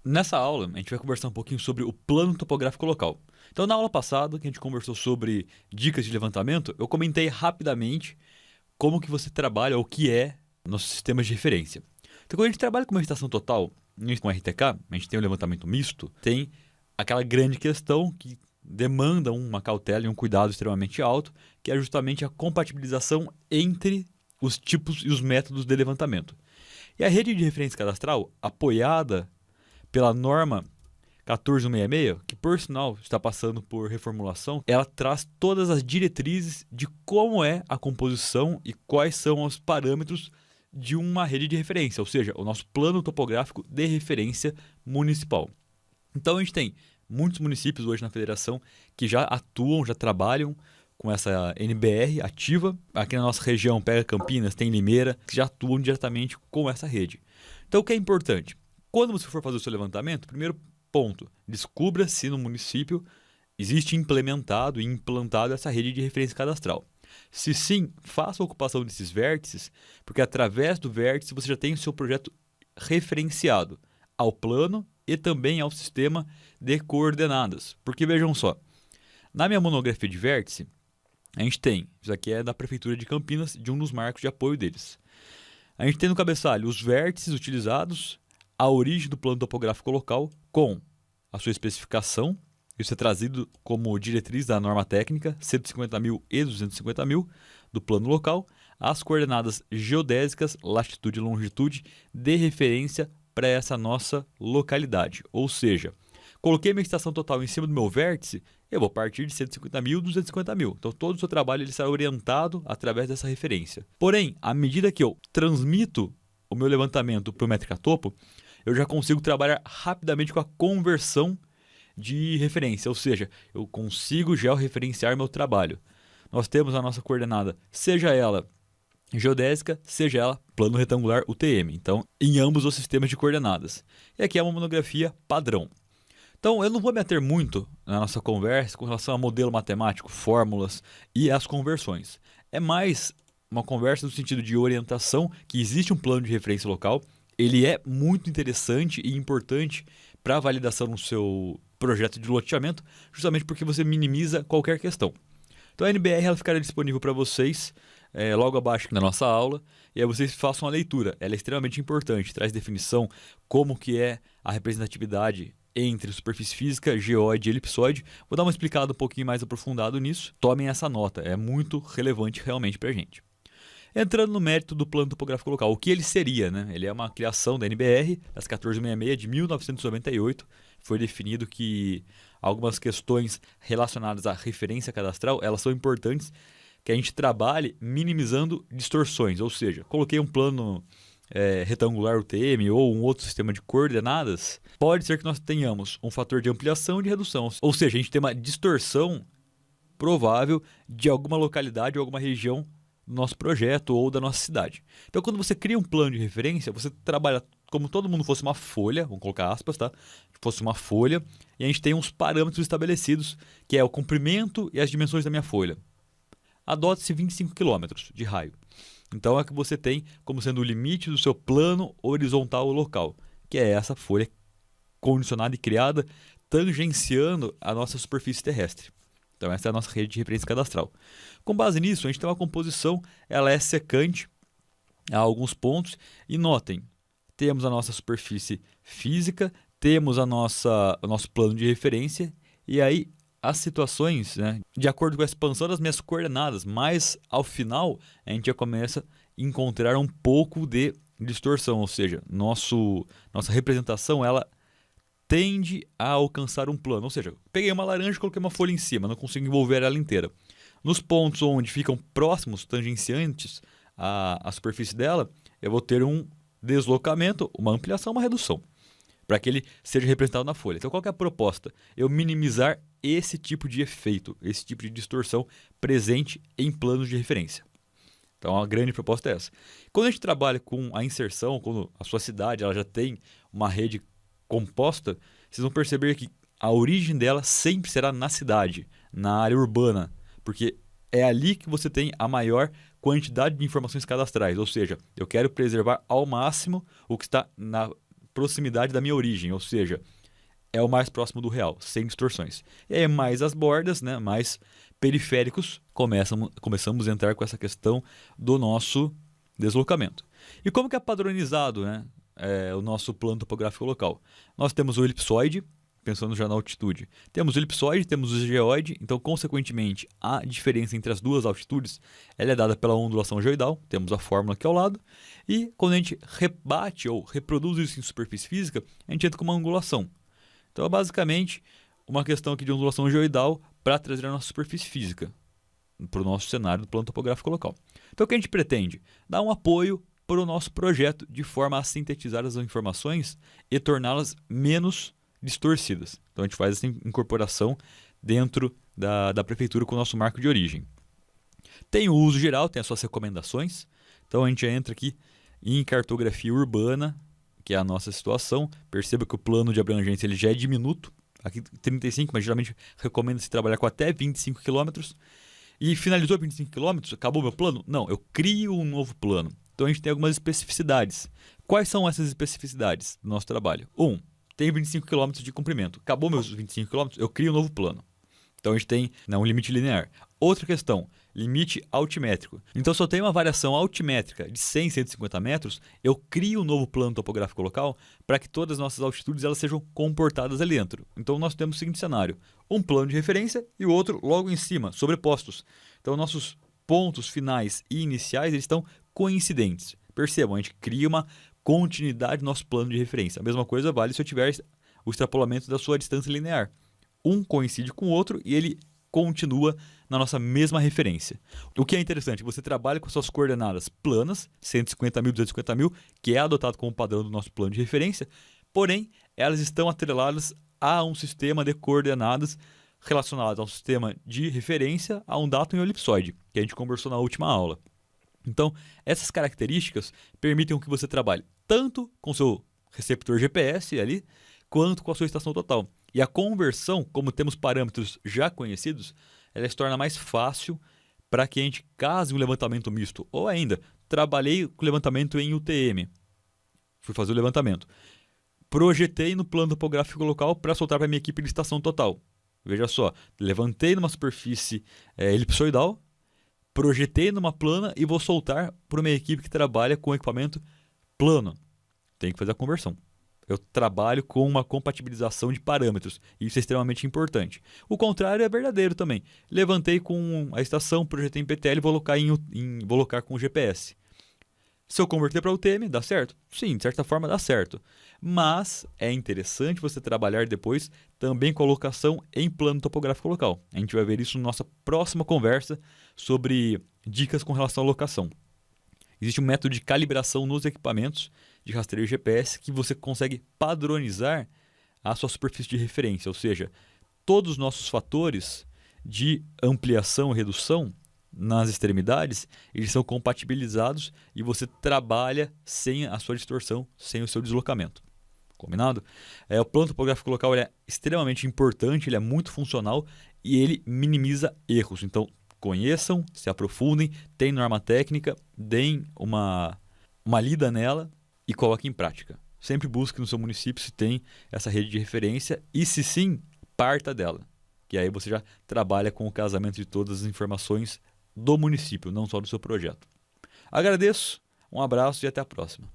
Nessa aula, a gente vai conversar um pouquinho sobre o plano topográfico local. Então, na aula passada, que a gente conversou sobre dicas de levantamento, eu comentei rapidamente como que você trabalha, ou o que é nossos sistemas de referência. Então, quando a gente trabalha com uma estação total, com RTK, a gente tem o levantamento misto, tem aquela grande questão que demanda uma cautela e um cuidado extremamente alto, que é justamente a compatibilização entre os tipos e os métodos de levantamento. E a rede de referência cadastral, apoiada pela norma 14166, que por sinal está passando por reformulação, ela traz todas as diretrizes de como é a composição e quais são os parâmetros de uma rede de referência, ou seja, o nosso plano topográfico de referência municipal. Então a gente tem muitos municípios hoje na federação que já atuam, já trabalham com essa NBR ativa. Aqui na nossa região, pega Campinas, tem Limeira, que já atuam diretamente com essa rede. Então o que é importante? Quando você for fazer o seu levantamento, primeiro ponto, descubra se no município existe implementado e implantado essa rede de referência cadastral. Se sim, faça a ocupação desses vértices, porque através do vértice você já tem o seu projeto referenciado ao plano e também ao sistema de coordenadas. Porque vejam só, na minha monografia de vértice, a gente tem, isso aqui é da Prefeitura de Campinas, de um dos marcos de apoio deles. A gente tem no cabeçalho os vértices utilizados, a origem do plano topográfico local com a sua especificação, isso é trazido como diretriz da norma técnica 150.000 e 250.000 do plano local, as coordenadas geodésicas, latitude e longitude de referência para essa nossa localidade. Ou seja, coloquei minha estação total em cima do meu vértice, eu vou partir de 150.000 e 250.000. Então todo o seu trabalho ele será orientado através dessa referência. Porém, à medida que eu transmito o meu levantamento para o métrica topo, eu já consigo trabalhar rapidamente com a conversão de referência, ou seja, eu consigo georreferenciar meu trabalho. Nós temos a nossa coordenada, seja ela geodésica, seja ela plano retangular UTM, então em ambos os sistemas de coordenadas. E aqui é uma monografia padrão. Então eu não vou me ater muito na nossa conversa com relação a modelo matemático, fórmulas e as conversões. É mais uma conversa no sentido de orientação, que existe um plano de referência local, ele é muito interessante e importante para a validação no seu projeto de loteamento, justamente porque você minimiza qualquer questão. Então a NBR ela ficará disponível para vocês logo abaixo da nossa aula, e aí vocês façam a leitura. Ela é extremamente importante, traz definição como que é a representatividade entre superfície física, geóide e elipsóide. Vou dar uma explicada um pouquinho mais aprofundado nisso. Tomem essa nota, é muito relevante realmente para a gente. Entrando no mérito do plano topográfico local, o que ele seria, né? Ele é uma criação da NBR, das 1466 de 1998. Foi definido que algumas questões relacionadas à referência cadastral, elas são importantes que a gente trabalhe minimizando distorções. Ou seja, coloquei um plano retangular UTM ou um outro sistema de coordenadas, pode ser que nós tenhamos um fator de ampliação e de redução. Ou seja, a gente tem uma distorção provável de alguma localidade ou alguma região do nosso projeto ou da nossa cidade. Então, quando você cria um plano de referência, você trabalha como todo mundo fosse uma folha, vamos colocar aspas, tá? Fosse uma folha, e a gente tem uns parâmetros estabelecidos, que é o comprimento e as dimensões da minha folha. Adote-se 25 km de raio. Então, é que você tem como sendo o limite do seu plano horizontal local, que é essa folha condicionada e criada tangenciando a nossa superfície terrestre. Então essa é a nossa rede de referência cadastral. Com base nisso, a gente tem uma composição, ela é secante a alguns pontos. E notem, temos a nossa superfície física, temos o nosso plano de referência, e aí as situações, né, de acordo com a expansão das minhas coordenadas, mas ao final a gente já começa a encontrar um pouco de distorção, ou seja, nossa representação ela tende a alcançar um plano. Ou seja, peguei uma laranja e coloquei uma folha em cima, não consigo envolver ela inteira. Nos pontos onde ficam próximos, tangenciantes à superfície dela, eu vou ter um deslocamento, uma ampliação, uma redução, para que ele seja representado na folha. Então qual que é a proposta? Eu minimizar esse tipo de efeito, esse tipo de distorção presente em planos de referência. Então a grande proposta é essa. Quando a gente trabalha com a inserção, quando a sua cidade ela já tem uma rede composta, vocês vão perceber que a origem dela sempre será na cidade, na área urbana, porque é ali que você tem a maior quantidade de informações cadastrais, ou seja, eu quero preservar ao máximo o que está na proximidade da minha origem, ou seja, é o mais próximo do real, sem distorções. E aí, mais as bordas, né, mais periféricos, começamos a entrar com essa questão do nosso deslocamento. E como que é padronizado, né, o nosso plano topográfico local? Nós temos o elipsoide, pensando já na altitude. Temos o elipsoide, temos o geoide, então, consequentemente, a diferença entre as duas altitudes ela é dada pela ondulação geoidal, temos a fórmula aqui ao lado, e quando a gente rebate ou reproduz isso em superfície física, a gente entra com uma angulação. Então, é basicamente uma questão aqui de ondulação geoidal para trazer a nossa superfície física para o nosso cenário do plano topográfico local. Então, o que a gente pretende? Dar um apoio para o nosso projeto de forma a sintetizar as informações e torná-las menos distorcidas. Então, a gente faz essa incorporação dentro da prefeitura com o nosso marco de origem. Tem o uso geral, tem as suas recomendações. Então, a gente entra aqui em cartografia urbana, que é a nossa situação. Perceba que o plano de abrangência ele já é diminuto, aqui 35, mas geralmente recomenda-se trabalhar com até 25 km. E finalizou 25 km, acabou meu plano? Não, eu crio um novo plano. Então a gente tem algumas especificidades. Quais são essas especificidades do nosso trabalho? Tem 25 km de comprimento. Acabou meus 25 km, eu crio um novo plano. Então a gente tem um limite linear. Outra questão, limite altimétrico. Então, se eu tenho uma variação altimétrica de 100, 150 metros, eu crio um novo plano topográfico local para que todas as nossas altitudes elas sejam comportadas ali dentro. Então, nós temos o seguinte cenário: um plano de referência e o outro logo em cima, sobrepostos. Então, nossos pontos finais e iniciais eles estão coincidentes. Percebam, a gente cria uma continuidade do nosso plano de referência. A mesma coisa vale se eu tiver o extrapolamento da sua distância linear. Um coincide com o outro e ele continua na nossa mesma referência. O que é interessante, você trabalha com suas coordenadas planas, 150.000, 250.000, que é adotado como padrão do nosso plano de referência, porém, elas estão atreladas a um sistema de coordenadas relacionado ao sistema de referência a um datum e um elipsoide, que a gente conversou na última aula. Então, essas características permitem que você trabalhe tanto com seu receptor GPS ali, quanto com a sua estação total. E a conversão, como temos parâmetros já conhecidos, ela se torna mais fácil para que a gente case um levantamento misto. Ou ainda, trabalhei com levantamento em UTM. Fui fazer o levantamento. Projetei no plano topográfico local para soltar para a minha equipe de estação total. Veja só, levantei numa superfície elipsoidal, projetei numa plana e vou soltar para uma equipe que trabalha com equipamento plano. Tem que fazer a conversão. Eu trabalho com uma compatibilização de parâmetros. Isso é extremamente importante. O contrário é verdadeiro também. Levantei com a estação, projetei em PTL e vou locar com o GPS. Se eu converter para UTM, dá certo? Sim, de certa forma dá certo. Mas é interessante você trabalhar depois também com a locação em plano topográfico local. A gente vai ver isso na nossa próxima conversa sobre dicas com relação à locação. Existe um método de calibração nos equipamentos de rastreio GPS que você consegue padronizar a sua superfície de referência, ou seja, todos os nossos fatores de ampliação e redução nas extremidades, eles são compatibilizados e você trabalha sem a sua distorção, sem o seu deslocamento. Combinado? O plano topográfico local ele é extremamente importante, ele é muito funcional e ele minimiza erros. Então, conheçam, se aprofundem, tem norma técnica, deem uma lida nela e coloquem em prática. Sempre busque no seu município se tem essa rede de referência e, se sim, parta dela. Que aí você já trabalha com o casamento de todas as informações do município, não só do seu projeto. Agradeço, um abraço e até a próxima.